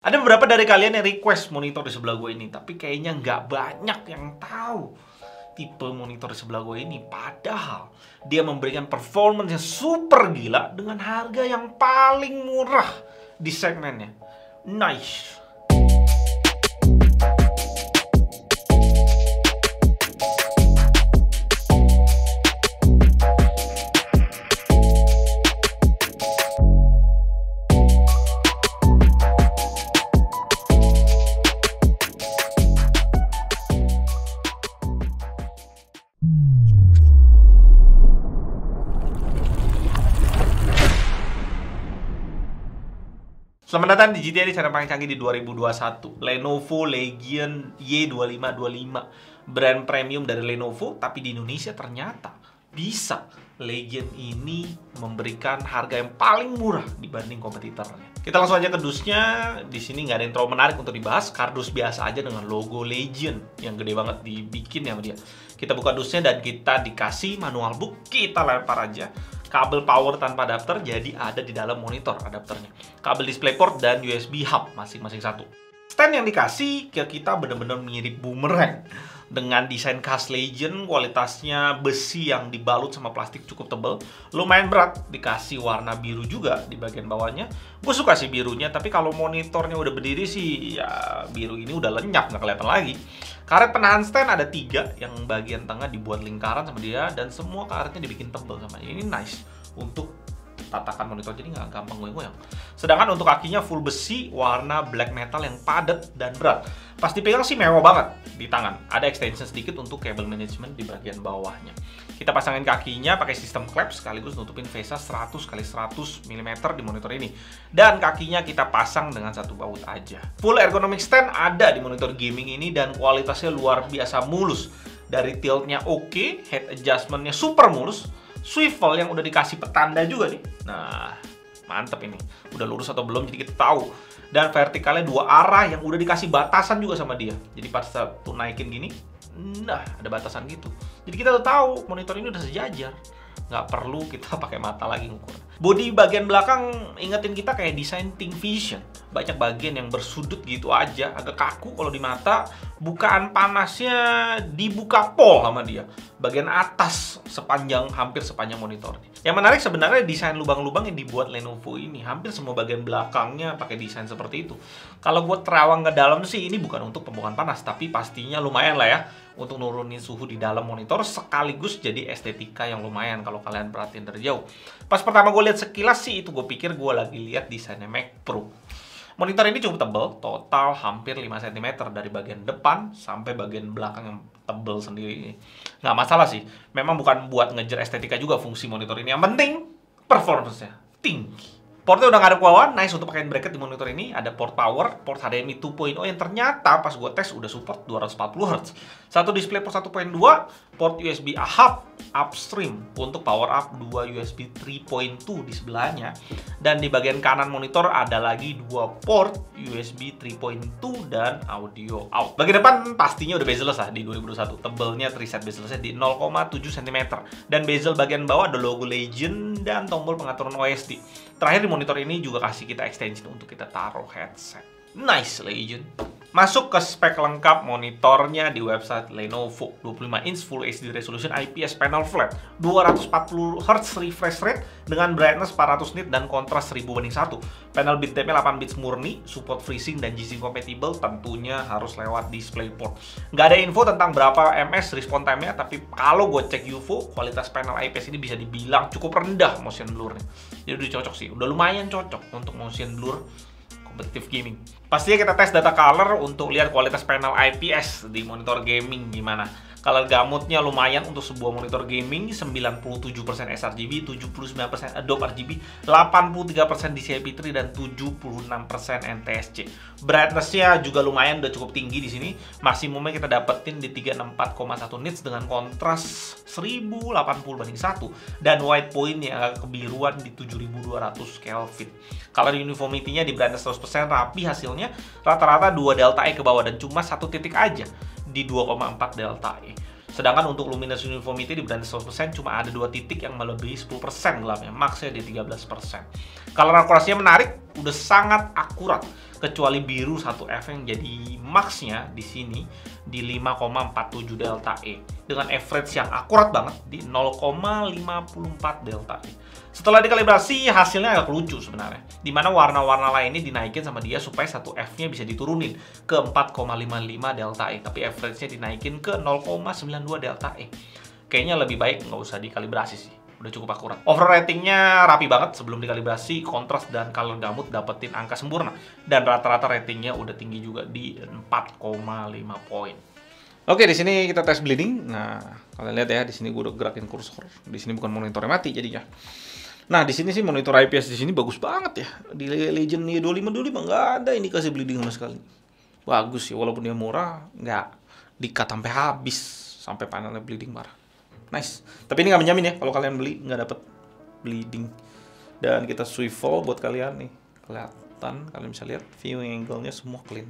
Ada beberapa dari kalian yang request monitor di sebelah gue ini, tapi kayaknya nggak banyak yang tahu tipe monitor di sebelah gue ini. Padahal dia memberikan performance yang super gila dengan harga yang paling murah di segmennya. Nice. Selamat datang di GTA di channel paling canggih di 2021, Lenovo Legion Y2525, brand premium dari Lenovo. Tapi di Indonesia ternyata bisa Legion ini memberikan harga yang paling murah dibanding kompetitornya. Kita langsung aja ke dusnya. Di sini nggak ada yang terlalu menarik untuk dibahas. Kardus biasa aja dengan logo Legion yang gede banget dibikin ya sama dia. Kita buka dusnya dan kita dikasih manual book. Kita lempar aja. Kabel power tanpa adapter, jadi ada di dalam monitor adapternya. Kabel DisplayPort dan USB hub masing-masing satu. Stand yang dikasih ke kita bener-bener mirip boomerang. Dengan desain khas Legion, kualitasnya besi yang dibalut sama plastik cukup tebal. Lumayan berat, dikasih warna biru juga di bagian bawahnya. Gue suka sih birunya, tapi kalau monitornya udah berdiri sih, ya biru ini udah lenyap, nggak kelihatan lagi. Karet penahan stand ada 3, yang bagian tengah dibuat lingkaran sama dia, dan semua karetnya dibikin tebal sama dia. Ini nice untuk tatakan monitor, jadi nggak gampang goyang-goyang. Sedangkan untuk kakinya full besi, warna black metal yang padat dan berat. Pas dipegang sih mewah banget di tangan. Ada extension sedikit untuk cable management di bagian bawahnya. Kita pasangin kakinya pakai sistem klep sekaligus nutupin VESA 100x100 mm di monitor ini. Dan kakinya kita pasang dengan satu baut aja. Full ergonomic stand ada di monitor gaming ini dan kualitasnya luar biasa mulus. Dari tiltnya oke, head adjustmentnya super mulus. Swivel yang udah dikasih petanda juga nih. Nah, mantep ini. Udah lurus atau belum jadi kita tahu. Dan vertikalnya 2 arah yang udah dikasih batasan juga sama dia. Jadi pas satu naikin gini, nah ada batasan gitu. Jadi kita udah tahu monitor ini udah sejajar. Nggak perlu kita pakai mata lagi ngukur. Bodi bagian belakang ingetin kita kayak desain ThinkVision. Banyak bagian yang bersudut gitu aja, agak kaku kalau di mata. Bukaan panasnya dibuka pol sama dia. Bagian atas hampir sepanjang monitor. Yang menarik sebenarnya desain lubang-lubang yang dibuat Lenovo ini. Hampir semua bagian belakangnya pakai desain seperti itu. Kalau buat terawang ke dalam sih ini bukan untuk pembuangan panas, tapi pastinya lumayan lah ya untuk nurunin suhu di dalam monitor, sekaligus jadi estetika yang lumayan kalau kalian perhatiin dari jauh. Pas pertama gue lihat sekilas sih itu gue pikir gue lagi lihat desainnya Mac Pro. Monitor ini cukup tebal, total hampir 5 cm dari bagian depan sampai bagian belakang yang tebal sendiri. Nggak masalah sih, memang bukan buat ngejar estetika juga fungsi monitor ini. Yang penting performance-nya tinggi. Portnya udah ngadep ke bawah, nice untuk pakai bracket di monitor ini. Ada port power, port HDMI 2.0 yang ternyata pas gue tes udah support 240 Hz. Satu DisplayPort 1.2, port USB hub upstream untuk power up, 2 USB 3.2 di sebelahnya. Dan di bagian kanan monitor ada lagi 2 port USB 3.2 dan audio out. Bagian depan pastinya udah bezel lah di 2021. Tebelnya preset bezelnya di 0,7 cm. Dan bezel bagian bawah ada logo Legion dan tombol pengaturan OSD. Terakhir di monitor ini juga kasih kita extension untuk kita taruh headset. Nice Legion. Masuk ke spek lengkap monitornya di website Lenovo. 25 inch Full HD Resolution IPS panel flat, 240 Hz refresh rate dengan brightness 400 nit dan kontras 1000:1. Panel bitmapnya 8 bits murni, support FreeSync dan G-Sync compatible, tentunya harus lewat DisplayPort. Nggak ada info tentang berapa ms respon time-nya, tapi kalau gue cek UFO, kualitas panel IPS ini bisa dibilang cukup rendah motion blur-nya. Jadi udah cocok sih, udah lumayan cocok untuk motion blur competitive gaming. Pastinya kita tes data color untuk lihat kualitas panel IPS di monitor gaming gimana. Color gamutnya lumayan untuk sebuah monitor gaming, 97% sRGB, 79% Adobe RGB, 83% DCI-P3 dan 76% NTSC. Brightness-nya juga lumayan, udah cukup tinggi di sini. Maksimumnya kita dapetin di 364,1 nits dengan kontras 1080:1 dan white point yang agak kebiruan di 7200 Kelvin. Color uniformity-nya di brightness 100% rapi hasilnya, rata-rata 2 delta E ke bawah dan cuma 1 titik aja di 2,4 delta E. Sedangkan untuk luminous uniformity di brightness 100% cuma ada 2 titik yang melebihi 10% gelapnya, maksnya di 13%. Color akurasinya menarik, udah sangat akurat. kecuali biru 1F yang jadi max-nya di sini di 5,47 delta E dengan average yang akurat banget di 0,54 delta E. Setelah dikalibrasi hasilnya agak lucu sebenarnya, dimana warna-warna lainnya dinaikin sama dia supaya 1F-nya bisa diturunin ke 4,55 delta E, tapi average-nya dinaikin ke 0,92 delta E. Kayaknya lebih baik nggak usah dikalibrasi sih, udah cukup akurat. Overall ratingnya rapi banget sebelum dikalibrasi, kontras dan color gamut dapetin angka sempurna, dan rata-rata ratingnya udah tinggi juga di 4,5 poin. Oke, di sini kita tes bleeding. Nah, kalian lihat ya, di sini gue udah gerakin kursor. Di sini bukan monitornya mati jadinya. Nah, di sini sih monitor IPS di sini bagus banget ya. Di Legend Y2525 nggak ada indikasi bleeding sama sekali. Bagus sih, walaupun dia murah, nggak di-cut sampai habis, sampai panelnya bleeding parah. Nice. Tapi ini nggak menjamin ya, kalau kalian beli nggak dapet bleeding. Dan kita swivel buat kalian nih, kelihatan, kalian bisa lihat viewing angle-nya semua clean.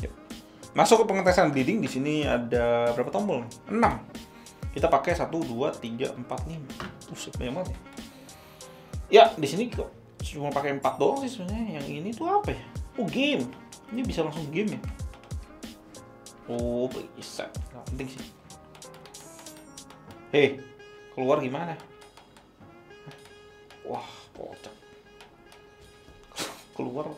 Yuk. Masuk ke pengetesan bleeding, di sini ada berapa tombol? 6. Kita pakai 1, 2, 3, 4, 5. Buset, banyak banget ya. Ya, di sini kok cuma pakai 4 doang sih sebenarnya. Yang ini tuh apa ya? Oh, game. Ini bisa langsung game ya. Oh, bisa. Nggak penting sih. Hei, keluar gimana? Wah, kocak. Keluar.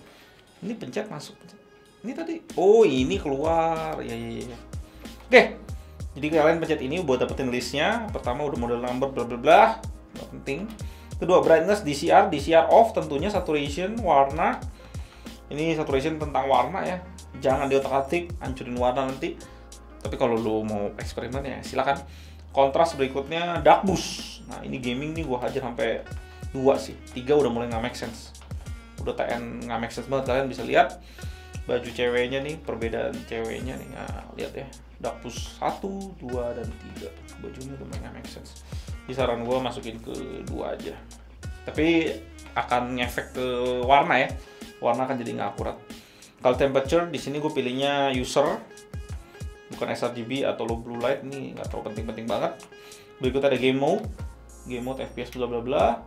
Ini pencet masuk. Pencet. Ini tadi. Oh, ini keluar. Ya. Oke. Jadi kalian pencet ini buat dapetin listnya. Pertama udah model number bla bla bla, nggak penting. Kedua brightness, DCR off tentunya, saturation warna. Ini saturation tentang warna ya. Jangan diotak-atik, hancurin warna nanti. Tapi kalau lo mau eksperimen ya silakan. Kontras berikutnya dark boost. Nah ini gaming nih gua hajar sampai 2 sih. 3 udah mulai nggak make sense. Udah TN nggak make sense banget, kalian bisa lihat baju ceweknya nih, perbedaan ceweknya nih. Nah, lihat ya. Dark boost 1, 2, dan 3. Bajunya udah nggak make sense. Di saran gue masukin ke 2 aja. Tapi akan ngefek ke warna ya. Warna akan jadi nggak akurat. Kalau temperature di sini gue pilihnya user, bukan sRGB atau low blue light. Ini nggak terlalu penting-penting banget. Berikut ada game mode FPS bla bla bla.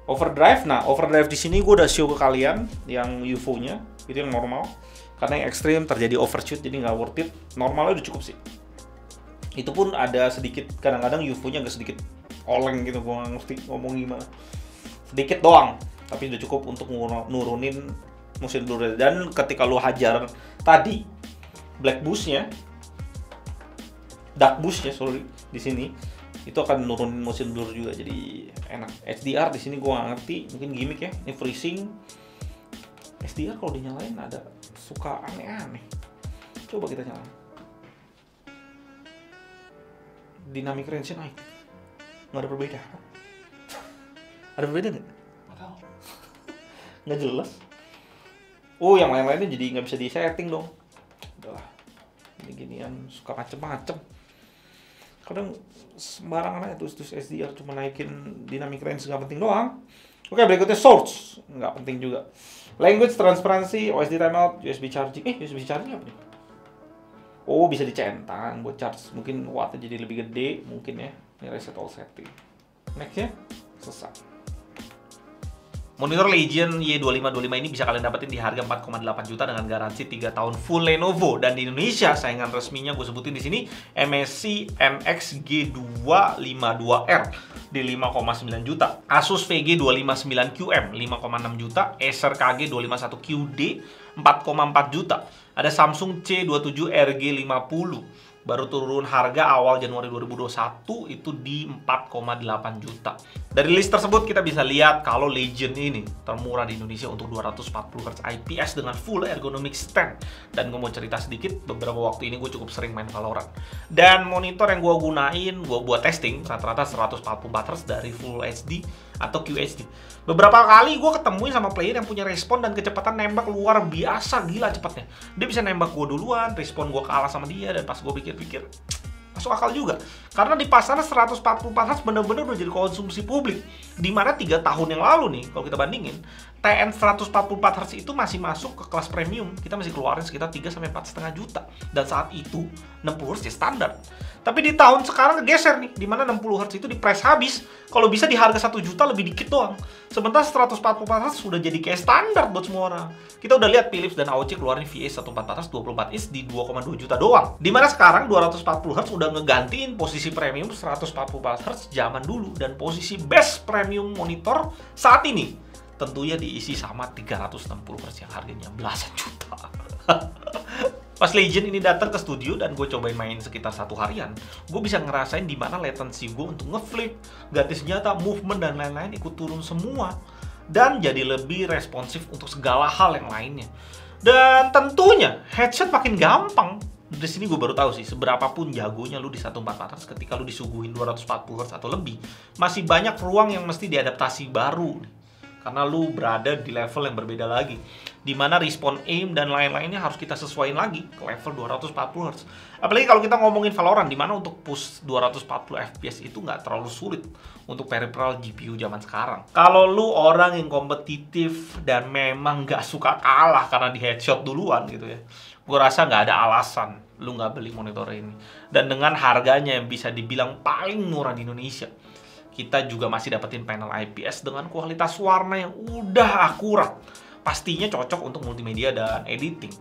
Overdrive. Nah overdrive di sini gue udah show ke kalian yang UFO-nya, itu yang normal. Karena yang ekstrim terjadi overshoot, jadi nggak worth it. Normalnya udah cukup sih. Itu pun ada sedikit, kadang-kadang UFO-nya agak sedikit oleng gitu, gue nggak ngerti ngomong gimana. Sedikit doang, tapi udah cukup untuk nurunin motion blur. Dan ketika lu hajar tadi black boost-nya, dark boost-nya sorry di sini, itu akan nurunin motion blur juga, jadi enak. HDR di sini gue nggak ngerti, mungkin gimmick ya. Ini freezing. HDR kalau dinyalain ada suka aneh-aneh. Coba kita nyalain. Dynamic range naik. Nggak ada perbedaan. Ada perbedaan nggak? Nggak tahu. Nggak jelas. Oh, yang lain-lainnya jadi nggak bisa di-setting dong. Udahlah. Gini-ginian suka macem-macem. Kadang sembarangan aja terus HDR cuma naikin dynamic range, nggak penting doang. Oke, berikutnya source. Nggak penting juga. Language, transparansi, OSD timeout, USB charging. USB charging apa nih? Oh, bisa dicentang buat charge. Mungkin wattnya jadi lebih gede, mungkin ya. Ini reset all setting. Next ya, selesai. Monitor Legion Y2525 ini bisa kalian dapetin di harga 4,8 juta dengan garansi 3 tahun full Lenovo. Dan di Indonesia saingan resminya gue sebutin di sini MSI MX G252R di 5,9 juta. Asus VG 259QM 5,6 juta. Acer KG 251QD 4,4 juta. Ada Samsung C27 RG50 baru turun harga awal Januari 2021 itu di 4,8 juta. Dari list tersebut kita bisa lihat kalau Legion ini termurah di Indonesia untuk 240 Hz IPS dengan full ergonomic stand. Dan gue mau cerita sedikit, beberapa waktu ini gue cukup sering main Valorant. Dan monitor yang gue gunain, gue buat testing rata-rata 144 Hz dari Full HD atau QHD. Beberapa kali gue ketemuin sama player yang punya respon dan kecepatan nembak luar biasa, gila cepatnya. Dia bisa nembak gue duluan, respon gue kalah sama dia, dan pas gue pikir-pikir masuk akal juga. Karena di pasaran 144 Hz bener-bener udah jadi konsumsi publik. Dimana 3 tahun yang lalu nih, kalau kita bandingin, TN 144Hz itu masih masuk ke kelas premium. Kita masih keluarin sekitar 3-4,5 juta. Dan saat itu 60Hz ya standar. Tapi di tahun sekarang geser nih, dimana 60Hz itu di price habis. Kalau bisa di harga 1 juta lebih dikit doang. Sementara 144Hz sudah jadi kayak standar buat semua orang. Kita udah lihat Philips dan AOC keluarin VA 144Hz 24 inch di 2,2 juta doang. Dimana sekarang 240Hz udah ngegantiin posisi premium 144Hz zaman dulu. Dan posisi best premium monitor saat ini tentunya diisi sama 360Hz yang harganya belasan juta. Pas Legion ini datang ke studio dan gue cobain main sekitar 1 harian, gue bisa ngerasain di mana latency gue untuk ngeflip, ganti senjata, movement dan lain-lain ikut turun semua, dan jadi lebih responsif untuk segala hal yang lainnya. Dan tentunya headset makin gampang. Di sini gue baru tahu sih, seberapapun jagonya lu di 144Hz, ketika lu disuguhin 240Hz atau lebih, masih banyak ruang yang mesti diadaptasi baru. Karena lu berada di level yang berbeda lagi, dimana respon aim dan lain-lainnya harus kita sesuaiin lagi ke level 240Hz. Apalagi kalau kita ngomongin Valorant, dimana untuk push 240 FPS itu nggak terlalu sulit untuk peripheral GPU zaman sekarang. Kalau lu orang yang kompetitif dan memang nggak suka kalah karena di headshot duluan gitu ya, gue rasa nggak ada alasan lu nggak beli monitor ini. Dan dengan harganya yang bisa dibilang paling murah di Indonesia, kita juga masih dapetin panel IPS dengan kualitas warna yang udah akurat. Pastinya cocok untuk multimedia dan editing.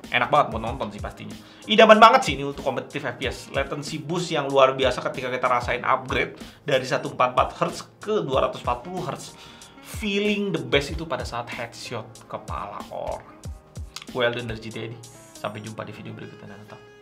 Enak banget buat nonton sih pastinya. Idaman banget sih ini untuk kompetitif FPS. Latency boost yang luar biasa ketika kita rasain upgrade dari 144Hz ke 240Hz. Feeling the best itu pada saat headshot kepala orang. Gue Elden dari GTD. Sampai jumpa di video berikutnya. Tetap